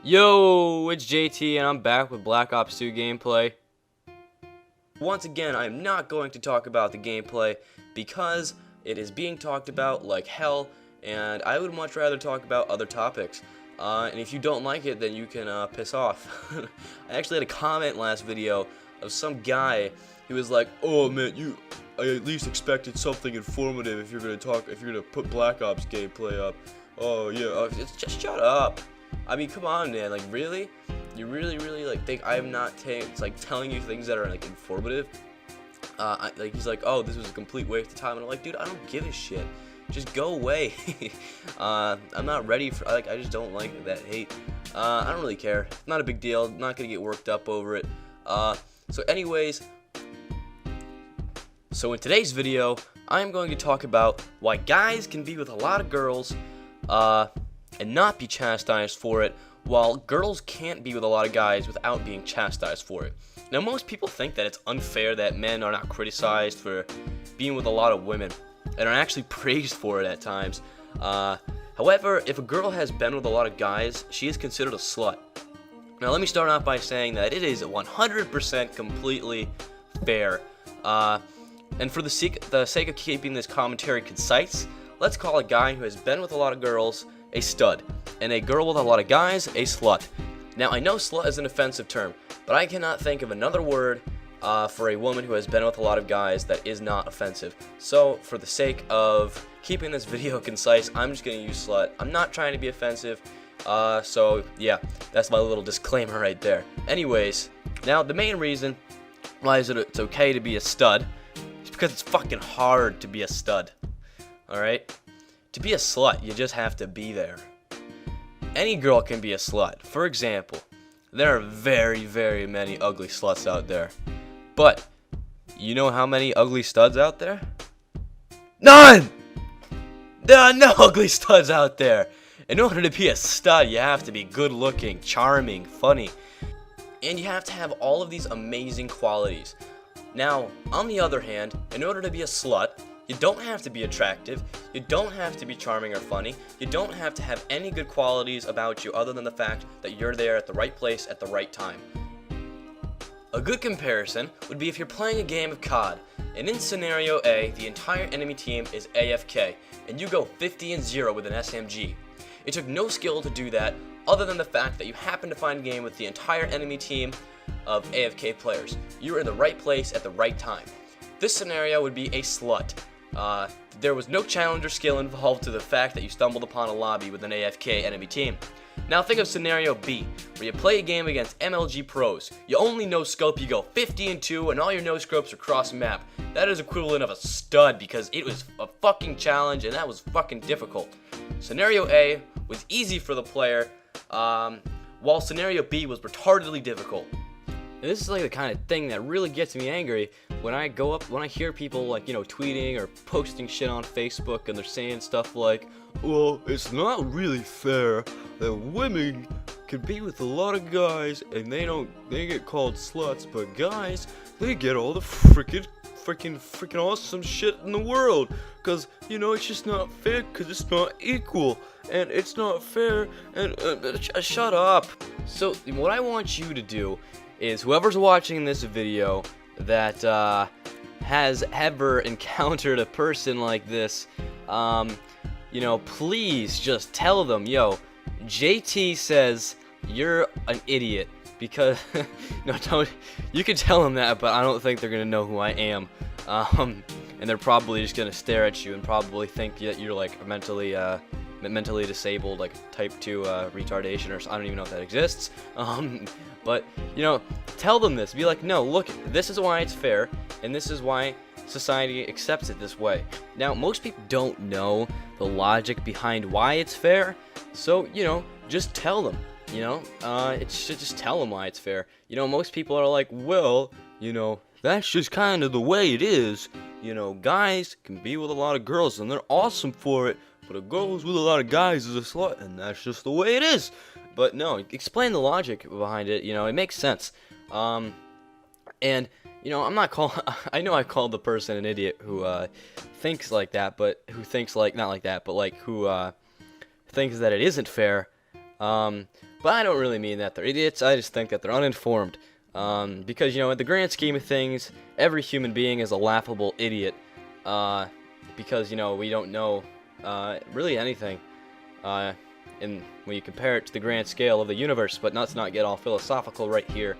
Yo, it's JT and I'm back with Black Ops 2 gameplay. Once again, I'm not going to talk about the gameplay because it is being talked about like hell, and I would much rather talk about other topics. And if you don't like it, then you can piss off. I actually had a comment last video of some guy. He was like, "Oh man, I at least expected something informative if you're gonna put Black Ops gameplay up." Oh yeah, just shut up. I mean, come on, man. Like, really? You really like think I'm not telling you things that are like informative? He's like, "Oh, this was a complete waste of time," and I'm like, "Dude, I don't give a shit. Just go away." I'm not ready for I just don't like that hate. I don't really care. It's not a big deal. I'm not gonna get worked up over it. So anyways, so in today's video, I'm going to talk about why guys can be with a lot of girls, and not be chastised for it, while girls can't be with a lot of guys without being chastised for it. Now, most people think that it's unfair that men are not criticized for being with a lot of women, and are actually praised for it at times. However, if a girl has been with a lot of guys, she is considered a slut. Now, let me start off by saying that it is 100% completely fair. And for the sake of keeping this commentary concise, let's call a guy who has been with a lot of girls a stud, and a girl with a lot of guys a slut. Now, I know slut is an offensive term, but I cannot think of another word for a woman who has been with a lot of guys that is not offensive. So, for the sake of keeping this video concise, I'm just going to use slut. I'm not trying to be offensive, so yeah, that's my little disclaimer right there. Anyways, now the main reason why it's okay to be a stud is because it's fucking hard to be a stud. Alright? To be a slut, you just have to be there. Any girl can be a slut. For example, there are very many ugly sluts out there. But, you know how many ugly studs out there? None! There are no ugly studs out there. In order to be a stud, you have to be good looking, charming, funny, and you have to have all of these amazing qualities. Now, on the other hand, in order to be a slut, you don't have to be attractive, you don't have to be charming or funny, you don't have to have any good qualities about you other than the fact that you're there at the right place at the right time. A good comparison would be if you're playing a game of COD, and in scenario A, the entire enemy team is AFK, and you go 50-0 with an SMG. It took no skill to do that other than the fact that you happen to find a game with the entire enemy team of AFK players. You were in the right place at the right time. This scenario would be a slut. There was no challenger skill involved to the fact that you stumbled upon a lobby with an AFK enemy team. Now think of scenario B, where you play a game against MLG pros. You only no scope, you go 50-2, and all your no scopes are cross map. That is equivalent of a stud because it was a fucking challenge and that was fucking difficult. Scenario A was easy for the player, while scenario B was retardedly difficult. And this is like the kind of thing that really gets me angry when I hear people like, tweeting or posting shit on Facebook and they're saying stuff like, "Well, it's not really fair that women can be with a lot of guys and they get called sluts, but guys, they get all the freaking awesome shit in the world. Cause, it's just not fair, cause it's not equal, and it's not fair, and shut up." So, what I want you to do is whoever's watching this video that has ever encountered a person like this, please just tell them, "Yo, JT says you're an idiot," because you can tell them that, but I don't think they're gonna know who I am, and they're probably just gonna stare at you and probably think that you're like mentally disabled, like type 2 retardation, or I don't even know if that exists. But tell them this. Be like, "No, look, this is why it's fair, and this is why society accepts it this way." Now, most people don't know the logic behind why it's fair, so just tell them. Just tell them why it's fair. Most people are like, "Well, that's just kind of the way it is. Guys can be with a lot of girls, and they're awesome for it. But a girl who's with a lot of guys is a slut, and that's just the way it is." But no, explain the logic behind it. It makes sense. And I'm not I know I called the person an idiot who thinks like that, but who thinks like not like that, but like who thinks that it isn't fair. But I don't really mean that they're idiots. I just think that they're uninformed. Because, in the grand scheme of things, every human being is a laughable idiot. Because, we don't know really anything. When you compare it to the grand scale of the universe, but let's not get all philosophical right here.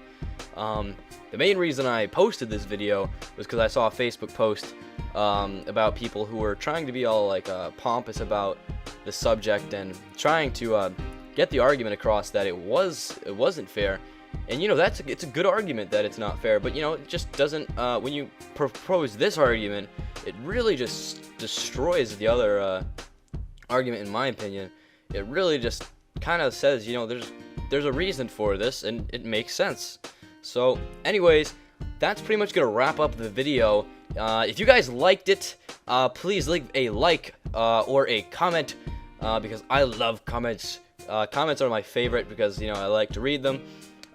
The main reason I posted this video was because I saw a Facebook post about people who were trying to be all like pompous about the subject and trying to get the argument across that it wasn't fair. And it's a good argument that it's not fair, but it just doesn't. When you propose this argument, it really just destroys the other argument, in my opinion. It really just kind of says, there's a reason for this, and it makes sense. So, anyways, that's pretty much gonna wrap up the video. If you guys liked it, please leave a like or a comment, because I love comments. Comments are my favorite because I like to read them.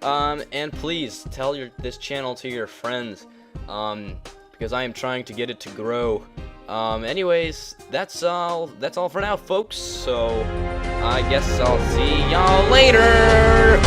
And please tell this channel to your friends, because I am trying to get it to grow. Anyways, that's all for now, folks. So I guess I'll see y'all later.